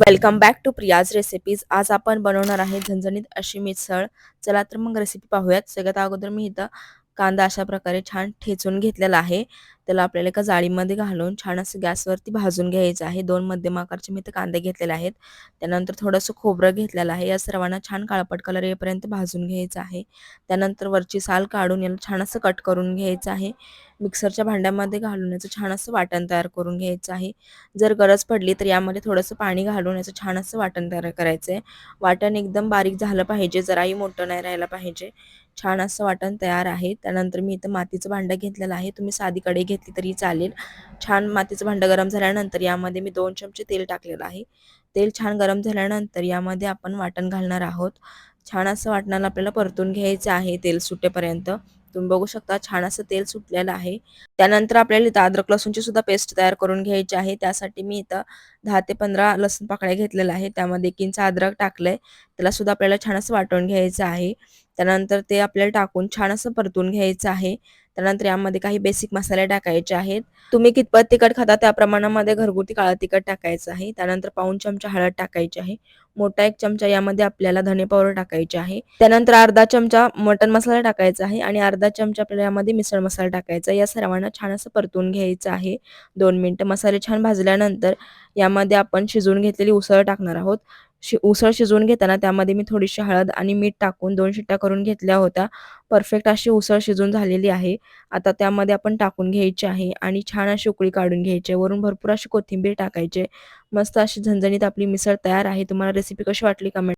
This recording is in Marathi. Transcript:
Welcome back to Priya's recipes. आज आपण बनवणार आहे झणझणीत अशी मिसळ. चला तर मग रेसिपी पाहूयात. सगळ्यात अगोदर मी इथं कांदा अशा प्रकारे छान ठेचून घेतलेला आहे. त्याला आपल्याला एका जाळीमध्ये घालून छान असं गॅसवरती भाजून घ्यायचं आहे. 2 मध्यम आकारचे मी इथं कांदे घेतलेले आहेत. त्यानंतर थोडंसं खोबरं घेतलेलं आहे. या सर्वांना छान काळपट कलर येईपर्यंत भाजून घ्यायचं आहे. त्यानंतर वरची साल काढून याला छान असं कट करून घ्यायचं आहे. मिक्सरच्या भांड्यामध्ये घालून याचं छान असं वाटण तयार करून घ्यायचं आहे. जर गरज पडली तर यामध्ये थोडंसं पाणी घालून याचं छान असं वाटण तयार करायचं आहे. वाटण एकदम बारीक झालं पाहिजे, जराही मोठं नाही राहायला पाहिजे. छान असं वाटण तयार आहे. त्यानंतर मी इथं मातीचं भांडं घेतलेलं आहे. तुम्ही साधी कढई घेतली तरी चालेल. छान मातीचं भांडं गरम झाल्यानंतर यामध्ये मी 2 चमचे तेल टाकलेलं आहे. तेल छान गरम झाल्यानंतर यामध्ये आपण वाटण घालणार आहोत. छान असं वाटणाला आपल्याला परतून घ्यायचं आहे तेल सुटेपर्यंत. तुम्ही बघू शकता छान असं तेल सुटलेलं आहे. त्यानंतर आपल्याला इथं अद्रक लसूणची सुद्धा पेस्ट तयार करून घ्यायची आहे. त्यासाठी मी इथं 10 ते 15 लसूण पाकळ्या घेतलेल्या आहे. त्यामध्ये 1 इंच अद्रक टाकलंय. त्याला सुद्धा आपल्याला छान असं वाटून घ्यायचं आहे. त्यानंतर ते आपल्याला टाकून छान असं परतून घ्यायचं आहे. त्यानंतर यामध्ये काही बेसिक मसाले टाकायचे आहेत. तुम्ही कितपत तिखट खाता त्या प्रमाणामध्ये घरगुती काळं तिखट टाकायचं आहे. त्यानंतर पाऊण चमचा हळद टाकायची आहे. मोठा 1 चमचा यामध्ये आपल्याला धने पावडर टाकायचे आहे. त्यानंतर अर्धा चमचा मटण मसाला टाकायचा आहे आणि अर्धा चमचा आपल्याला यामध्ये मिसळ मसाला टाकायचा. या सर्वांना छान असं परतून घ्यायचं आहे. 2 मिनिटं मसाले छान भाजल्यानंतर यामध्ये आपण शिजवून घेतलेली उसळ टाकणार आहोत. उसळ शिजवून घेताना त्यामध्ये मी थोडीशी हळद आणि मीठ टाकून 2 शिट्ट्या करून घेतल्या होत्या. परफेक्ट अशी उसळ शिजून झालेली आहे. आता त्यामध्ये आपण टाकून घ्यायची आहे आणि छान अशी उकळी काढून घ्यायची. वरून भरपूर अशी कोथिंबीर टाकायची. मस्त अशी झणझणीत आपली मिसळ तयार आहे. तुम्हाला रेसिपी कशी वाटली कमेंट